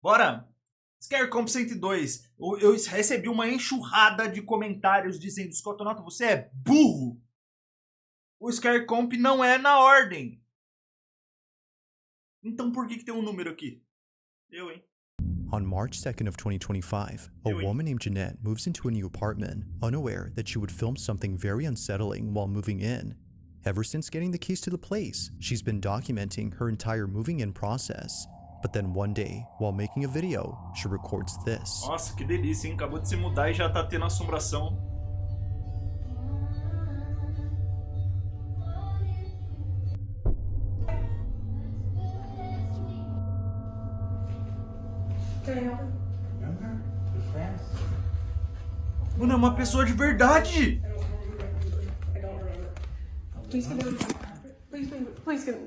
Bora! Scarecomp 102. Eu recebi uma enxurrada de comentários dizendo: Scotonauta, você é burro! O Scarecomp não é na ordem. Então por que tem um número aqui? Eu, hein? On March 2nd of 2025, a woman named Jeanette moves into a new apartment, unaware that she would film something very unsettling while moving in. Ever since getting the keys to the place, she's been documenting her entire moving in process. But then one day, while making a video, she records this. Nossa, que delícia, hein? Acabou de se mudar e já tá tendo assombração. Mano, é uma pessoa de verdade!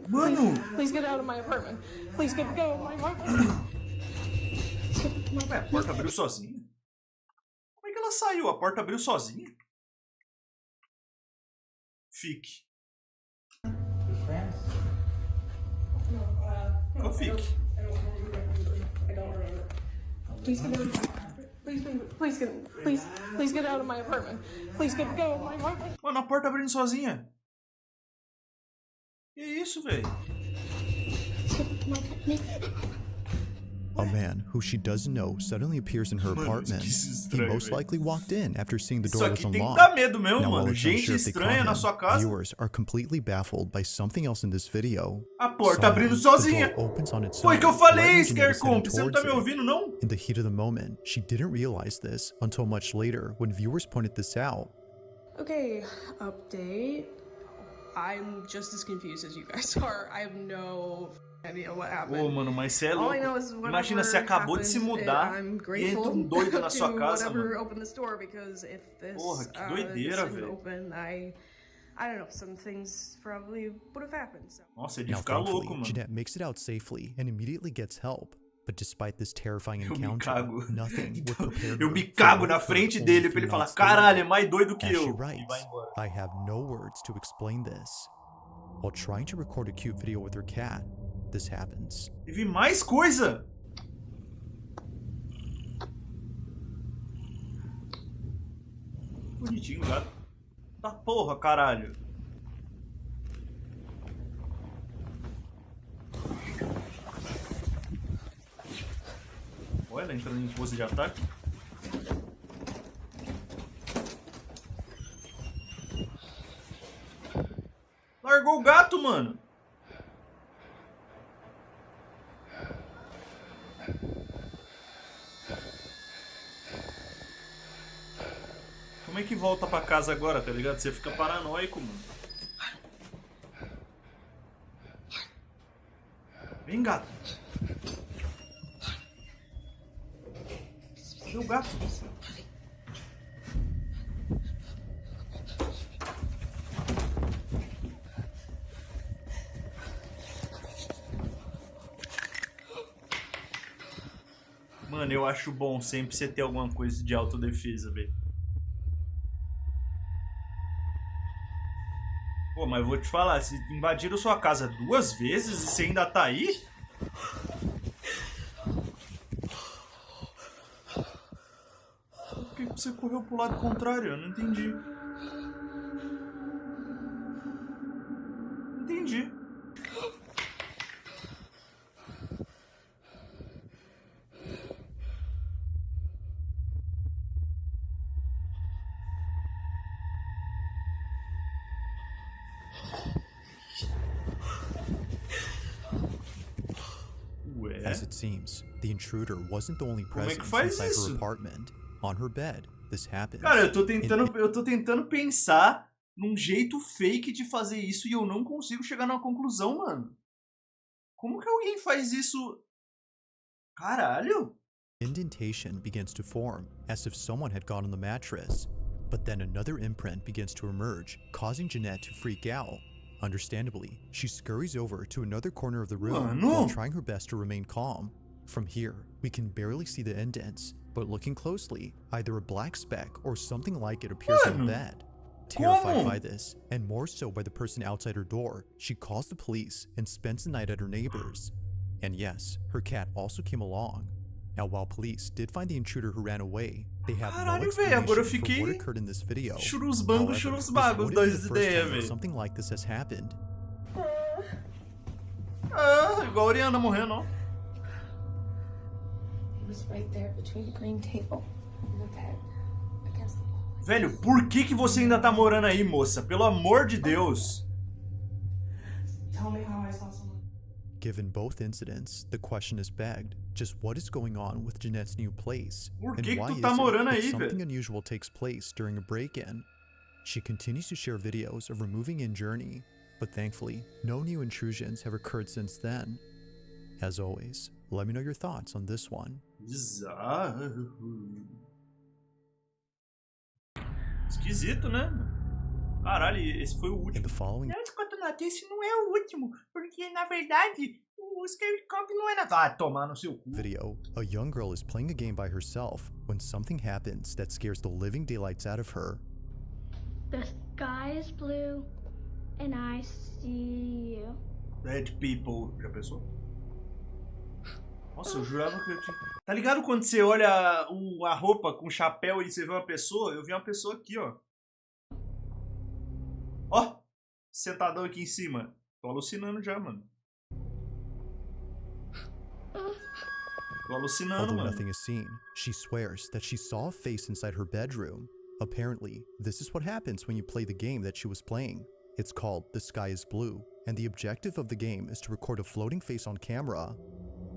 Mano! Please get out of my apartment. Please get out of my apartment. Ué, a porta abriu sozinha? Como é que ela saiu? A porta abriu sozinha? Fique. Ou fique. Please get out of my apartment. Please get out of my apartment. Mano, a porta abrindo sozinha. Que isso, velho? A man who she doesn't know suddenly appears in her apartment. He most likely walked in after seeing the door was Isso aqui tem que unlocked. dar medo mesmo, Now, while mano. it's Gente unsure if they estranha caught na him, sua casa. viewers are completely baffled by something else in this video. A porta Somehow, abrindo the door sozinha. opens on its Foi own, que eu falei, letting Jeanette heading Scarecomp. Você não tá towards me it. ouvindo, não? In the heat of the moment, she didn't realize this until much later when viewers pointed this out. Okay, update. I'm just as confused as you guys are. I have no idea what happened. Ô, mano, mas você é louco. All I know is Imagina, você acabou de se mudar e entra um doido na sua casa, mano. Porra, que doideira, velho. I don't know, some things probably would have happened. So. Nossa, é de Now, ficar louco, thankfully, mano. Jeanette makes it out safely and immediately gets help. But despite this terrifying Eu me encounter, cago. nothing would Então, prepare eu her me for cago what na occurred frente only dele a pra ele few falar: months later. caralho, é mais doido que As she eu. E writes, vai embora. I have no words to explain this. While trying to record a cute video with her cat, this happens. Teve mais coisa. Bonitinho, gato. Tá porra, caralho. Olha, ela entrando em pose de ataque. Largou o gato, mano. Como é que volta pra casa agora, tá ligado? Você fica paranoico, mano. Vem, gato. Cadê o gato? Mano, eu acho bom sempre você ter alguma coisa de autodefesa, velho. Pô, mas eu vou te falar, se invadiram sua casa 2 vezes e você ainda tá aí? Por que você correu pro lado contrário? Eu não entendi. Entendi. Ué? As it seems, the intruder wasn't the only Como é que presence faz inside isso? her apartment. On her bed, this happens. Cara, eu tô tentando pensar num jeito fake de fazer isso e eu não consigo chegar numa conclusão, mano. Como que alguém faz isso? Caralho! Indentation begins to form, as if someone had got on the mattress. But then another imprint begins to emerge, causing Jeanette to freak out. Understandably, she scurries over to another corner of the room while trying her best to remain calm. From here, we can barely see the indents, but looking closely, either a black speck or something like it appears on the bed. Terrified by this, and more so by the person outside her door, she calls the police and spends the night at her neighbor's. And yes, her cat also came along. Now, while police did find the intruder who ran away, they have no Caralho, velho, agora eu explanation for fiquei what occurred in this video. churusbango, However, this churusbagos wouldn't be das the first ideias, time that velho. something like this has happened. Ah, igual a Oriana morrendo, ó. It was right there between the green table and the bed, against the wall. Velho, por que você ainda tá morando aí, moça? Pelo amor de Deus. Tell me how I saw someone. Given both incidents, the question is begged, just what is going on with Jeanette's new place? Por And que why tu is tá it morando that aí, something velho? unusual takes place during a break-in? She continues to share videos of her moving-in journey, but thankfully, no new intrusions have occurred since then. As always, let me know your thoughts on this one. Bizarro. Esquisito, né? Caralho, esse foi o In último. the following Esse não é o último, porque na verdade o Scary Cop não era. Ah, tomar no seu cu. video, a young girl is playing a game by herself when something happens that scares the living daylights out of her. The sky is blue, and I see you. Dead people. Já pensou? Nossa, eu jurava que eu tinha. Tá ligado quando você olha a roupa com chapéu e você vê uma pessoa? Eu vi uma pessoa aqui, ó. Ó! Sentadão aqui em cima. Tô alucinando já, mano. Tô alucinando, Although mano. nothing is seen, she swears that she saw a face inside her bedroom. Apparently, this is what happens when you play the game that she was playing. It's called The Sky is Blue, and the objective of the game is to record a floating face on camera.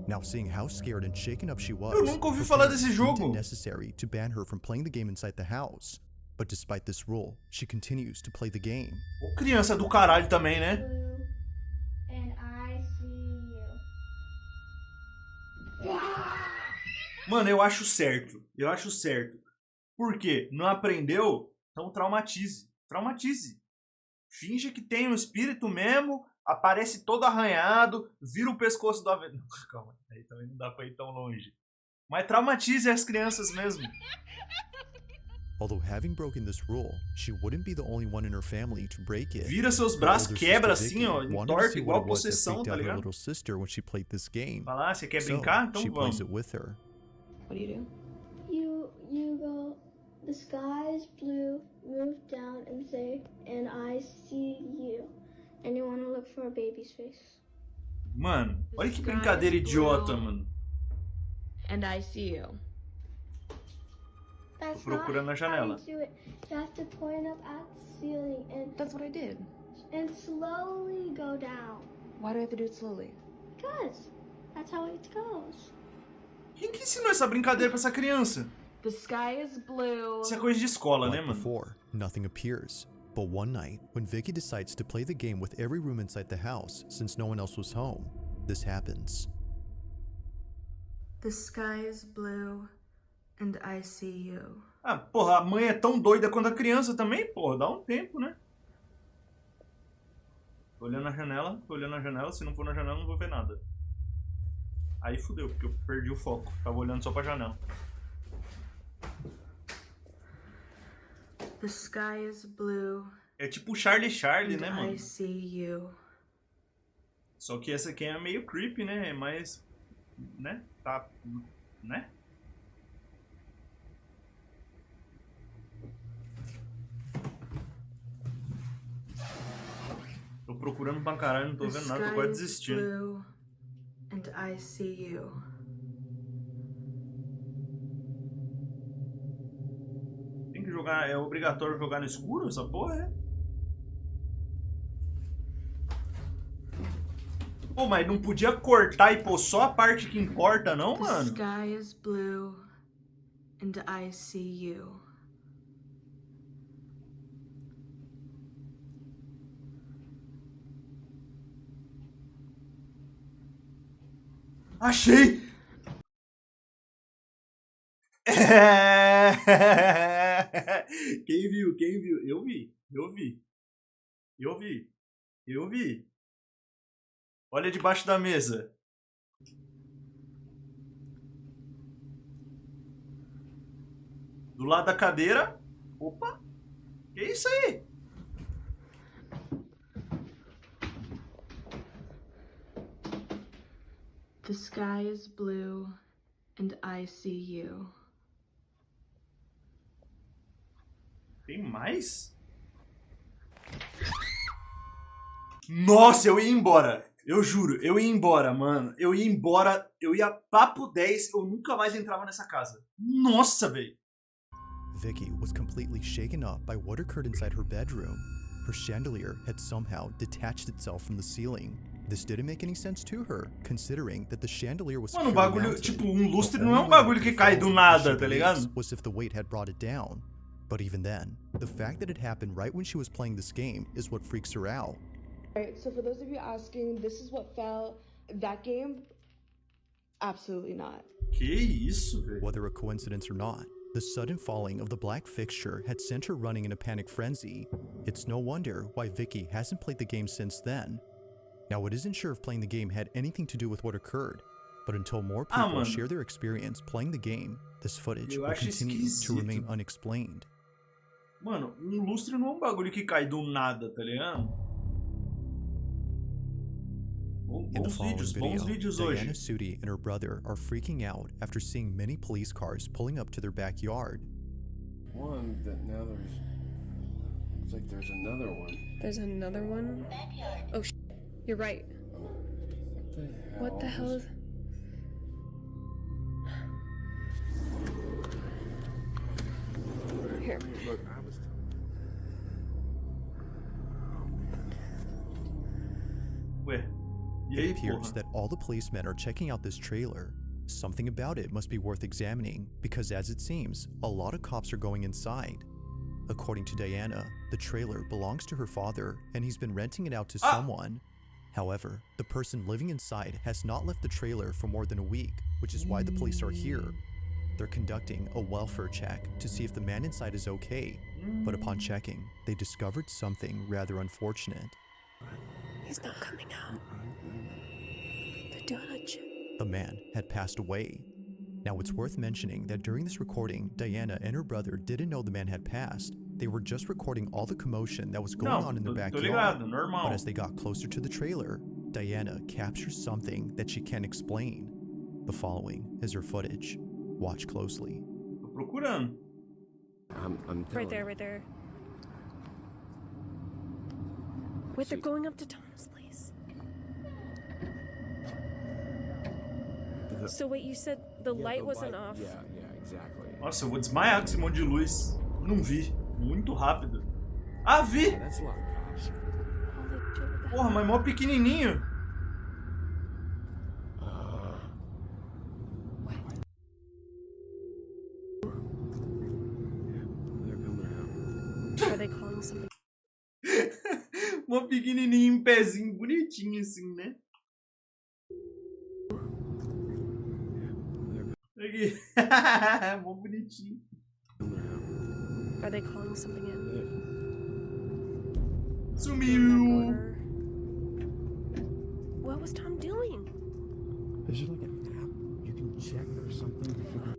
Now, seeing how scared and shaken up she was, Eu nunca ouvi her falar parents desse deemed jogo. it necessary to ban her from playing the game inside the house. But despite this rule, she continues to play the game. Ô, criança do caralho também, né? Blue, and I see you. Mano, eu acho certo. Eu acho certo. Por quê? Não aprendeu? Então traumatize. Traumatize. Finge que tem um espírito mesmo, aparece todo arranhado, vira o pescoço do avesso. Calma, aí também não dá pra ir tão longe. Mas traumatize as crianças mesmo. Although having broken this rule, she wouldn't be the only one in her family to break it. Vira seus Her braços, older quebra sister assim, ó, Vicky wanted to entorta see igual what it was that possessão, freaked tá out her ligado? little sister when she played this game. Fala, você quer So, brincar? Então she plays vamos. it with her. What do you do? You go. The sky is blue. Move down and say, and I see you. And you want to look for a baby's face. Mano, olha que Sky brincadeira is idiota, blue. mano. And I see you. That's Tô procurando na not how janela. you do it. You have to point up at the ceiling That's what I did. and slowly go down. Why do I have to do it slowly? Because that's how it goes. Quem que ensinou essa brincadeira pra essa criança? The sky is blue. Isso é coisa de escola, né, Like mano? before, nothing appears. But one night, when Vicky decides to play the game with every room inside the house since no one else was home, this happens. The sky is blue, and I see you. Ah, porra, a mãe é tão doida quanto a criança também, porra, dá um tempo, né? Tô olhando na janela, se não for na janela não vou ver nada. Aí fudeu, porque eu perdi o foco, tava olhando só pra janela. The sky is blue, É tipo o Charlie, né, and mano? I see you. Só que essa aqui é meio creepy, né? É mais... né? Tá... né? Tô procurando pra caralho, não tô The vendo nada, tô sky quase is desistindo. blue, and I see you. Tem que jogar, é obrigatório jogar no escuro essa porra, é? Pô, mas não podia cortar e pôr só a parte que importa, não, The mano? sky is blue, and I see you. Achei! Quem viu? Quem viu? Eu vi. Eu vi. Eu vi. Eu vi. Olha debaixo da mesa. Do lado da cadeira. Opa! Que isso aí? The sky is blue, and I see you. Tem mais? Nossa, eu ia embora. Eu juro, eu ia embora, mano. Eu ia embora, eu ia papo 10, eu nunca mais entrava nessa casa. Nossa, velho. Vicky was completely shaken up by what occurred inside her bedroom. Her chandelier had somehow detached itself from the ceiling. This didn't make any sense to her, considering that the chandelier was Mano, securely bagulho, mounted. tipo, lustre The não é only way bagulho it que could cai fall, do as nada, she tá believes, ligado? was if the weight had brought it down. But even then, the fact that it happened right when she was playing this game is what freaks her out. Alright, so for those of you asking, this is what fell. That game? Absolutely not. Que isso, velho. Whether a coincidence or not, the sudden falling of the black fixture had sent her running in a panic frenzy. It's no wonder why Vicky hasn't played the game since then. Now, it isn't sure if playing the game had anything to do with what occurred, but until more people mano. share their experience playing the game, this footage Eu will acho continue to esquisito. remain unexplained. Mano, lustre não é um bagulho que cai do nada, tá ligado? In the following Bons video, vídeos Diana hoje. Sudi and her brother are freaking out after seeing many police cars pulling up to their backyard. One that now there's looks like there's another one. There's another one? Oh, you're right. What the hell is... Here. Look, I was Ué, e It aí, appears porra? that all the policemen are checking out this trailer. Something about it must be worth examining, because as it seems, a lot of cops are going inside. According to Diana, the trailer belongs to her father, and he's been renting it out to someone. However, the person living inside has not left the trailer for more than a week, which is why the police are here. They're conducting a welfare check to see if the man inside is okay, but upon checking, they discovered something rather unfortunate. He's not coming out. They're doing a check. The man had passed away. Now, it's worth mentioning that during this recording, Diana and her brother didn't know the man had passed. They were just recording all the commotion that was going on in their tô backyard. ligado, normal. But as they got closer to the trailer, Diana captures something that she can't explain. The following is her footage. Watch closely. Tô procurando. I'm Right telling there, you. right there. Wait, they're See- going up to Tom's place. The- So wait, you said the yeah, light the wasn't light- off. Yeah, exactly. Nossa, eu vou desmaiar com esse monte de luz. Não vi. Muito rápido. Ah, vi! Yeah, that's a lot of cops. Holy shit, what the Porra, mas mó pequenininho. They're coming out. hell? Are they calling somebody? Mó pequenininho, em pezinho, bonitinho assim, né? Aqui. Mó bonitinho. Are they calling something in? Sumiu. Or... What was Tom doing? Is there like an app you can check or something to figure?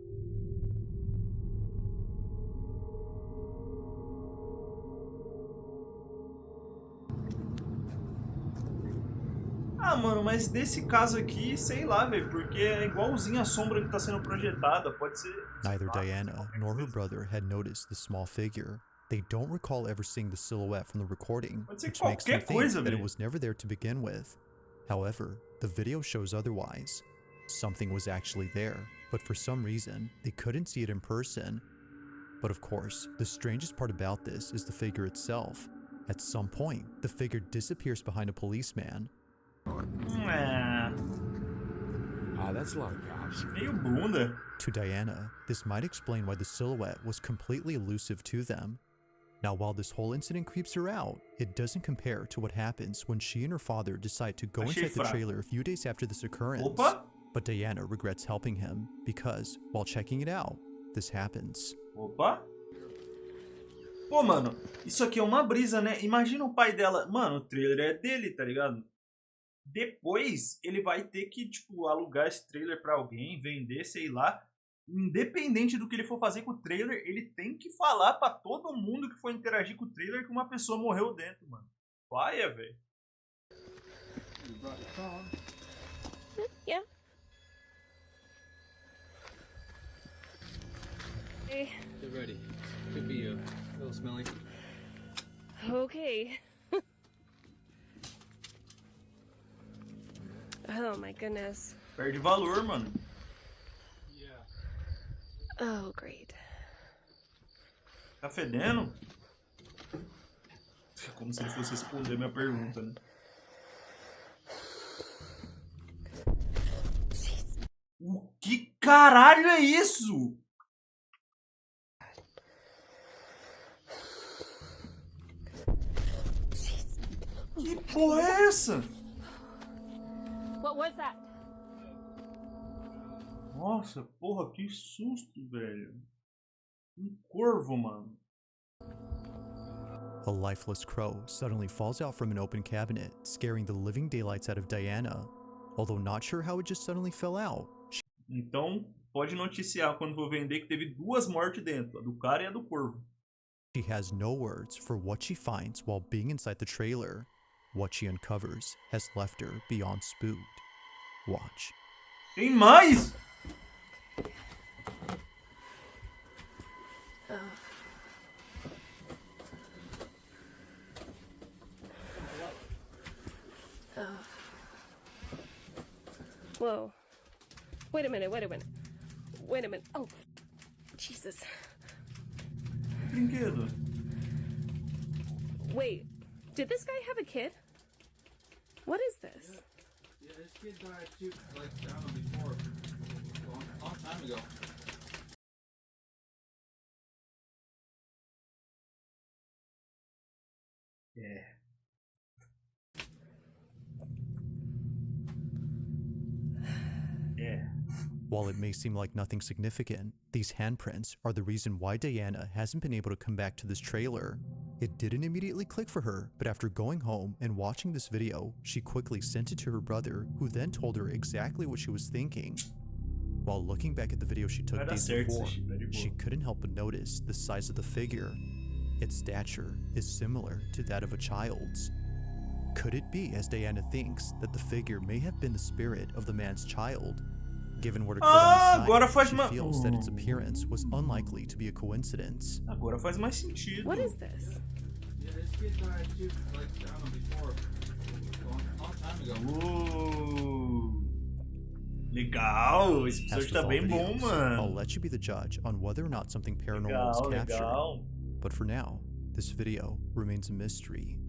Ah, mano, mas nesse caso aqui, sei lá, velho, porque é igualzinho a sombra que tá sendo projetada, pode ser... Neither Diana nor her brother had noticed the small figure. They don't recall ever seeing the silhouette from the recording, Pode ser which makes them qualquer think coisa, that it velho. was never there to begin with. However, the video shows otherwise. Something was actually there, but for some reason, they couldn't see it in person. But of course, the strangest part about this is the figure itself. At some point, the figure disappears behind a policeman. É, That's a lot of cops. meio bunda. To Diana, this might explain why the silhouette was completely elusive to them. Now, while this whole incident creeps her out, it doesn't compare to what happens when she and her father decide to go Achei inside the fraco. trailer a few days after this occurrence. Opa! But Diana regrets helping him because, while checking it out, this happens. Opa! Pô, mano, isso aqui é uma brisa, né? Imagina o pai dela. Mano, o trailer é dele, tá ligado? Depois, ele vai ter que, tipo, alugar esse trailer pra alguém, vender, sei lá. Independente do que ele for fazer com o trailer, ele tem que falar pra todo mundo que for interagir com o trailer que uma pessoa morreu dentro, mano. Vai, velho. Yeah. Hey. Get ready. Could be a little smelly. Okay. Oh my goodness. Perde valor, mano. Yeah. Oh, great. Tá fedendo? É como se ele fosse responder minha pergunta, né? O que caralho é isso? Que porra é essa? What was that? Nossa, porra, que susto, velho. Corvo, mano. A lifeless crow suddenly falls out from an open cabinet, scaring the living daylights out of Diana. Although not sure how it just suddenly fell out. Então, pode noticiar quando for vender que teve 2 mortes dentro, a do cara e a do corvo. She has no words for what she finds while being inside the trailer. What she uncovers has left her beyond spooked. Watch. Tem mais? Whoa. Wait a minute. Oh, Jesus. Brinquedo. Wait, did this guy have a kid? What is this? Yeah, this kid died too, like, I don't know, before. Long time ago. É. É. While it may seem like nothing significant, these handprints are the reason why Diana hasn't been able to come back to this trailer. It didn't immediately click for her, but after going home and watching this video, she quickly sent it to her brother, who then told her exactly what she was thinking. While looking back at the video she took days before, she couldn't help but notice the size of the figure. Its stature is similar to that of a child's. Could it be, as Diana thinks, that the figure may have been the spirit of the man's child? Given what occurred on the site, she feels that its appearance was unlikely to be a coincidence. Agora faz mais sentido. What is this? Yeah, this kid died too, like, I don't know, before. Long time ago. Legal, esse As episódio with tá all bem bom, videos, I'll mano. let you be the judge on whether or not something paranormal was captured. Legal. But for now, this video remains a mystery.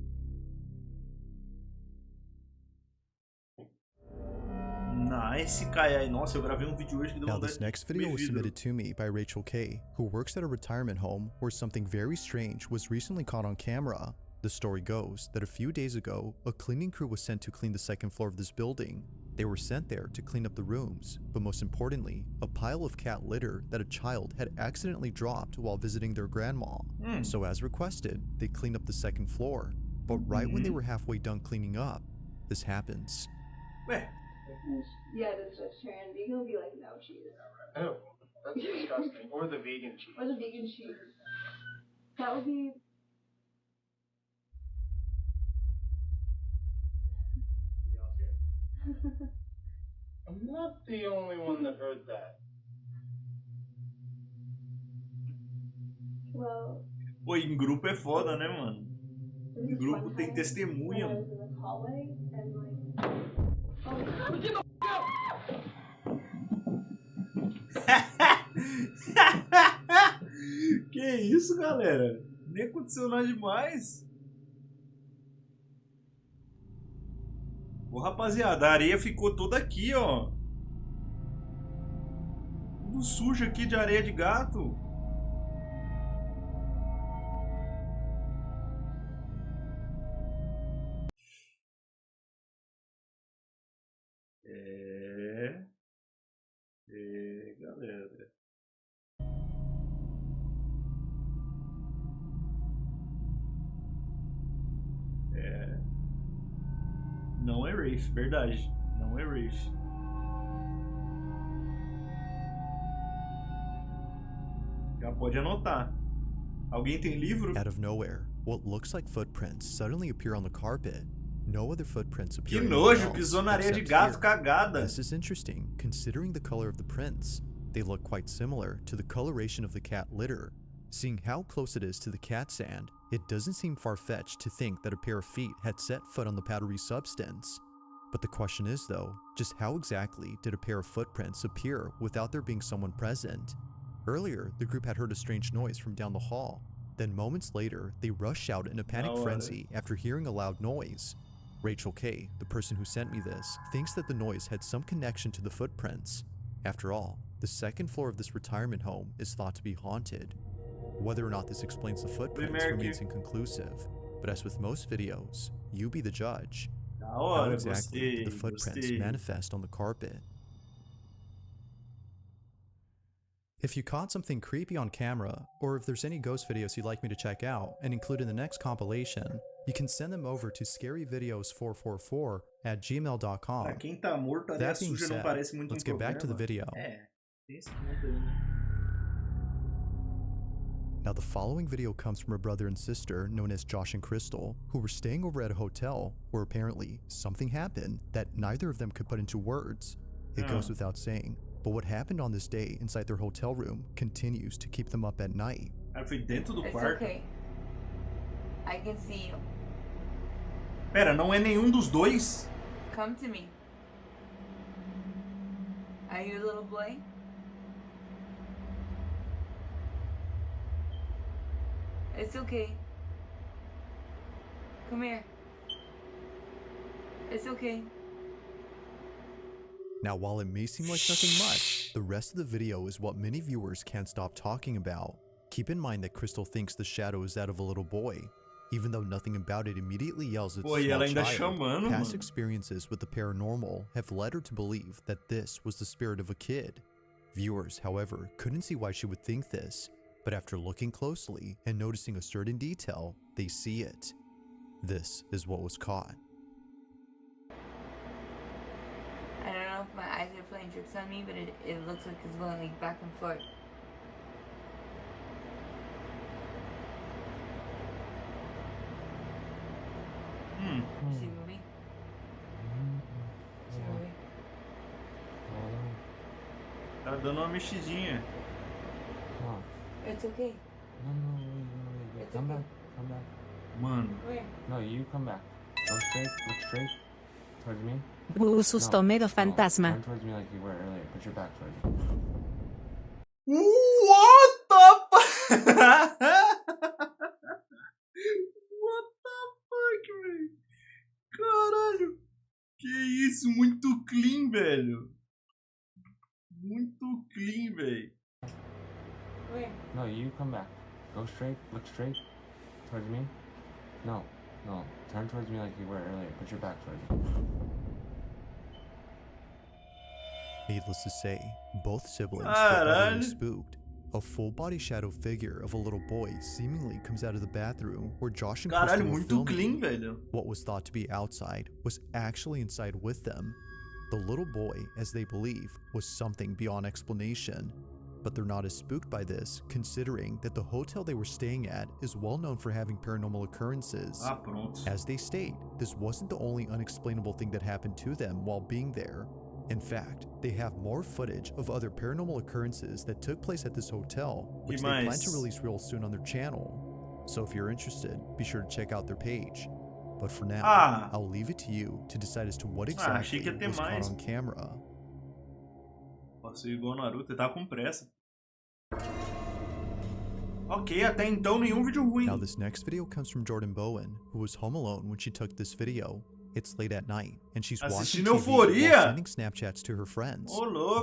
Nice, Kai. Nossa, eu gravei vídeo hoje que deu Now, vontade this de next comer video was vidro. submitted to me by Rachel K., who works at a retirement home where something very strange was recently caught on camera. The story goes that a few days ago, a cleaning crew was sent to clean the second floor of this building. They were sent there to clean up the rooms, but most importantly, a pile of cat litter that a child had accidentally dropped while visiting their grandma. So as requested, they cleaned up the second floor. But right when they were halfway done cleaning up, this happens. Ué, Yeah, that's vegetarian. Vegan would be like no cheese. Oh, that's disgusting. Or the vegan cheese. Or the vegan cheese. That would be. I'm not the only one that heard that. Well. pô, em grupo é foda, né, mano? Em grupo tem testemunha. I was in this hallway and like. Que isso, galera? Nem aconteceu nada demais. Ô, rapaziada, a areia ficou toda aqui, ó. Tudo sujo aqui de areia de gato. Galera. Não é Wraith, verdade. Não é Wraith. Já pode anotar. Alguém tem livro? Out of nowhere, what looks like footprints suddenly appear on the carpet. No other footprints appear. Que nojo, pisou na areia de gato cagada. This is interesting, considering the color of the prints. They look quite similar to the coloration of the cat litter. Seeing how close it is to the cat sand, it doesn't seem far-fetched to think that a pair of feet had set foot on the powdery substance. But the question is though, just how exactly did a pair of footprints appear without there being someone present? Earlier, the group had heard a strange noise from down the hall. Then moments later, they rush out in a panic frenzy after hearing a loud noise. Rachel K., the person who sent me this, thinks that the noise had some connection to the footprints. After all, the second floor of this retirement home is thought to be haunted. Whether or not this explains the footprints remains inconclusive, but as with most videos, you be the judge. How exactly did the footprints manifest on the carpet? If you caught something creepy on camera, or if there's any ghost videos you'd like me to check out and include in the next compilation, you can send them over to scaryvideos444@gmail.com. That being said, let's get back to the video. Now the following video comes from a brother and sister known as Josh and Crystal, who were staying over at a hotel where apparently something happened that neither of them could put into words. It goes without saying, but what happened on this day inside their hotel room continues to keep them up at night. Foi dentro do quarto. Okay. I can see you. Pera, não é nenhum dos dois? Come to me. Are you a little boy? It's okay. Come here. It's okay. Now, while it may seem like nothing much, the rest of the video is what many viewers can't stop talking about. Keep in mind that Crystal thinks the shadow is that of a little boy, even though nothing about it immediately yells it's a small child. Past experiences with the paranormal have led her to believe that this was the spirit of a kid. Viewers, however, couldn't see why she would think this, but after looking closely and noticing a certain detail, they see it. This is what was caught. I don't know if my eyes are playing tricks on me, but it looks like it's going like back and forth. See the movie? See the movie? Tá dando uma mexidinha. It's okay. No, wait. Come back. Mano. Where? No, you come back. Look straight towards me. Susto, medo, fantasma. Turn towards me like you were earlier. Put your back towards me. What the fuck? What the fuck, velho? Caralho. Que isso, muito clean, velho. Muito clean, velho. Where? No, you come back. Go straight. Look straight towards me. No. Turn towards me like you were earlier. Put your back towards me. Needless to say, both siblings were utterly spooked. A full-body shadow figure of a little boy seemingly comes out of the bathroom where Josh and Crystal were filming. Clean, velho. What was thought to be outside was actually inside with them. The little boy, as they believe, was something beyond explanation. But they're not as spooked by this, considering that the hotel they were staying at is well known for having paranormal occurrences. As they state, this wasn't the only unexplainable thing that happened to them while being there. In fact, they have more footage of other paranormal occurrences that took place at this hotel, which they plan to release real soon on their channel. So if you're interested, be sure to check out their page. But for now, I'll leave it to you to decide as to what exactly was caught on camera. Passou igual Naruto, ele tá com pressa. Ok, até então nenhum vídeo ruim. Now this next video comes from Jordan Bowen, who was home alone when she took this video. It's late at night, and she's watching TV while sending Snapchats to her friends.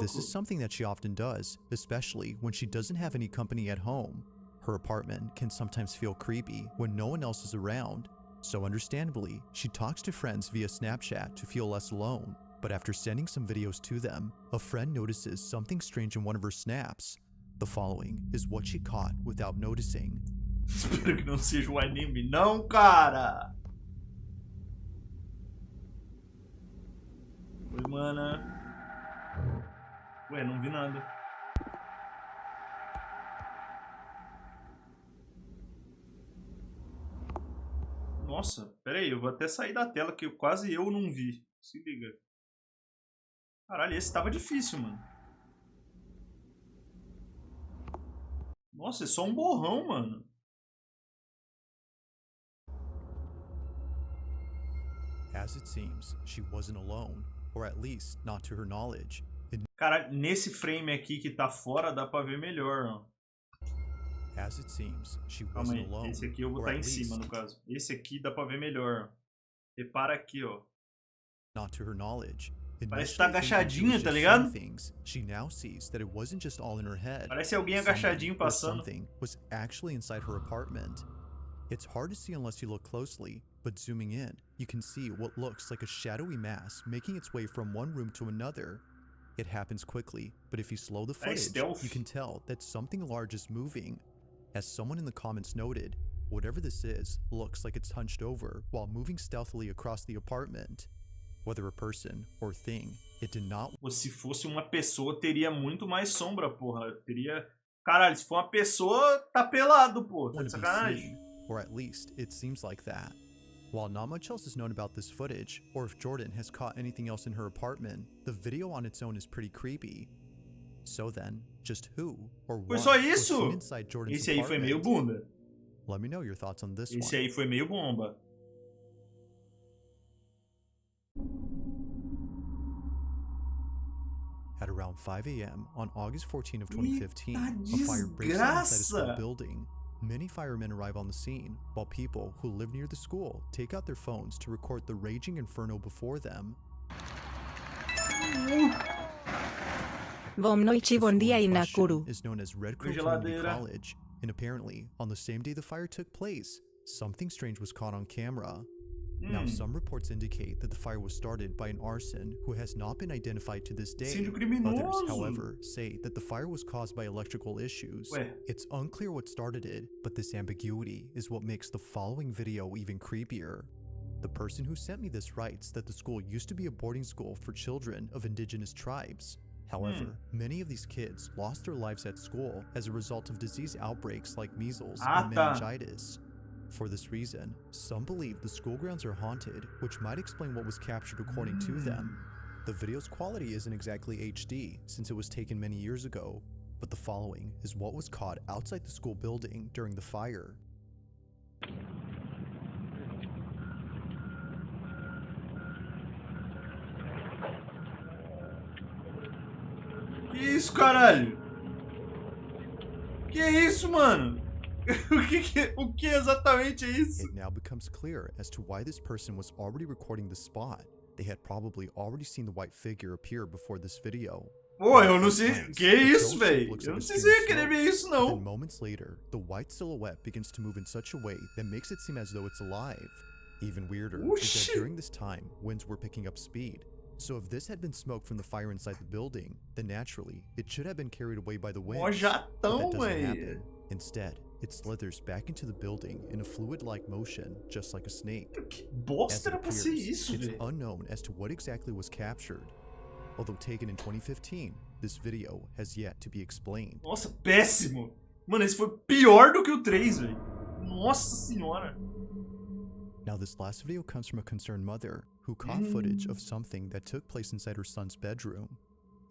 This is something that she often does, especially when she doesn't have any company at home. Her apartment can sometimes feel creepy when no one else is around, so understandably, she talks to friends via Snapchat to feel less alone. But after sending some videos to them, a friend notices something strange in one of her snaps. The following is what she caught without noticing. Espero que não seja um anime, não, cara! Oi, mana. Ué, não vi nada. Nossa, pera aí, eu vou até sair da tela que quase eu não vi. Se liga. Caralho, esse tava difícil, mano. Nossa, é só um borrão, mano. As it seems, she wasn't alone, or at least not to her knowledge. Cara, nesse frame aqui que tá fora, dá pra ver melhor, ó. As it seems, she Calma wasn't aí, alone. esse aqui eu vou estar em cima, no caso. Esse aqui dá pra ver melhor, ó. Repara aqui, ó. Not to her knowledge. Parece que tá agachadinha, tá ligado? She now sees that it wasn't just all in her head. Parece alguém agachadinho passando. Something was actually inside her apartment. It's hard to see unless you look closely, but zooming in, you can see what looks like a shadowy mass making its way from one room to another. It happens quickly, but if you slow the footage, you can tell that something large is moving. As someone in the comments noted, whatever this is looks like it's hunched over while moving stealthily across the apartment. Whether a person or thing, it did not... Se fosse uma pessoa, teria muito mais sombra, porra. Teria... Caralho, se for uma pessoa, tá pelado, porra. Tá de sacanagem. Or at least, it seems like that. While not much else is known about this footage, or if Jordan has caught anything else in her apartment, the video on its own is pretty creepy. So then, just who or what foi só isso? was inside Jordan's Esse aí foi meio bunda. Let me know your thoughts on this one. Esse aí foi meio bomba. At around 5 a.m. on August 14 of 2015, a fire breaks out inside a school building. Many firemen arrive on the scene, while people who live near the school take out their phones to record the raging inferno before them. Bom noite, bom dia e Nakuru. Is known as Red Crow Community College, and apparently, on the same day the fire took place, something strange was caught on camera. Now, some reports indicate that the fire was started by an arson who has not been identified to this day. Others, however, say that the fire was caused by electrical issues. It's unclear what started it, but this ambiguity is what makes the following video even creepier. The person who sent me this writes that the school used to be a boarding school for children of indigenous tribes. However, many of these kids lost their lives at school as a result of disease outbreaks like measles and meningitis. For this reason, some believe the school grounds are haunted, which might explain what was captured according to them. The video's quality isn't exactly HD, since it was taken many years ago, but the following is what was caught outside the school building during the fire. Que isso, caralho? Que isso, mano? O que exatamente é isso? It now becomes clear as to why this person was already recording the spot. They had probably already seen the white figure appear before this video. Pô, eu não sei. Que isso, velho? Eu não sei se eu ia querer ver isso, não. Then moments later, the white silhouette begins to move in such a way that makes it seem as though it's alive. Even weirder is that during this time, winds were picking up speed. So if this had been smoke from the fire inside the building, then naturally, it should have been carried away by the wind. Ó, jatão, but that doesn't happen. Instead, it slithers back into the building in a fluid-like motion, just like a snake. Que bosta era pra ser isso, it's velho? unknown as to what exactly was captured. Although taken in 2015, this video has yet to be explained. Nossa, péssimo! Mano, esse foi pior do que o 3, velho. Nossa senhora! Now this last video comes from a concerned mother who caught footage of something that took place inside her son's bedroom.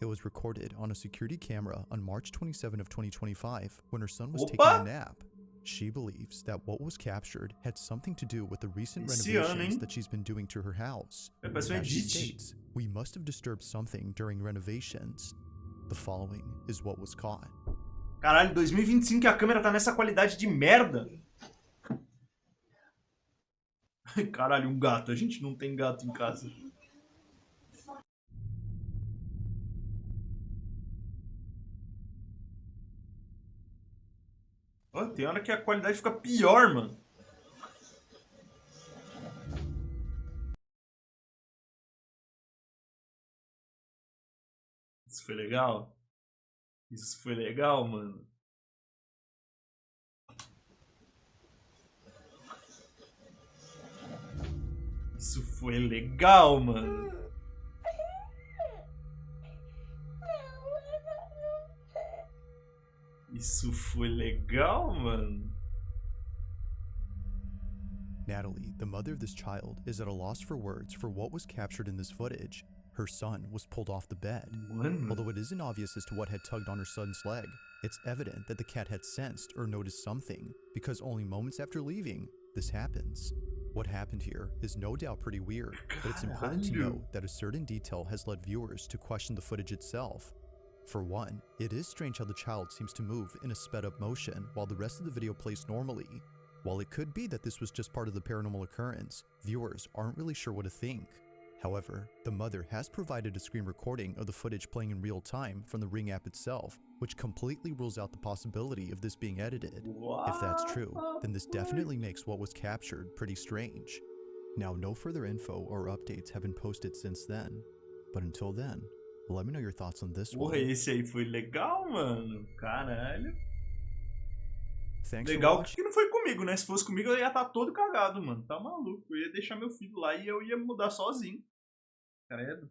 It was recorded on a security camera on March 27 of 2025 when her son was taking a nap. She believes that what was captured had something to do with the recent renovations that she's been doing to her house. As she states, we must have disturbed something during renovations. The following is what was caught. Caralho, 2025 a câmera tá nessa qualidade de merda. Caralho, um gato. A gente não tem gato em casa. Oh, tem hora que a qualidade fica pior, mano. Isso foi legal? Isso foi legal, mano. Isso foi legal, mano. Isso foi legal, mano. Natalie, the mother of this child, is at a loss for words for what was captured in this footage. Her son was pulled off the bed. Although it isn't obvious as to what had tugged on her son's leg, It's evident that the cat had sensed or noticed something, because only moments after leaving, this happens. What happened here is no doubt pretty weird, but it's important to note that a certain detail has led viewers to question the footage itself. For one, it is strange how the child seems to move in a sped-up motion while the rest of the video plays normally. While it could be that this was just part of the paranormal occurrence, viewers aren't really sure what to think. However, the mother has provided a screen recording of the footage playing in real time from the Ring app itself, which completely rules out the possibility of this being edited. If that's true, then this definitely makes what was captured pretty strange. Now, no further info or updates have been posted since then, but until then, let me know your thoughts on this one. Porra, esse aí foi legal, mano. Caralho. Thanks Legal que não foi comigo, né? Se fosse comigo eu ia estar todo cagado, mano. Tá maluco. Eu ia deixar meu filho lá e eu ia mudar sozinho. Credo.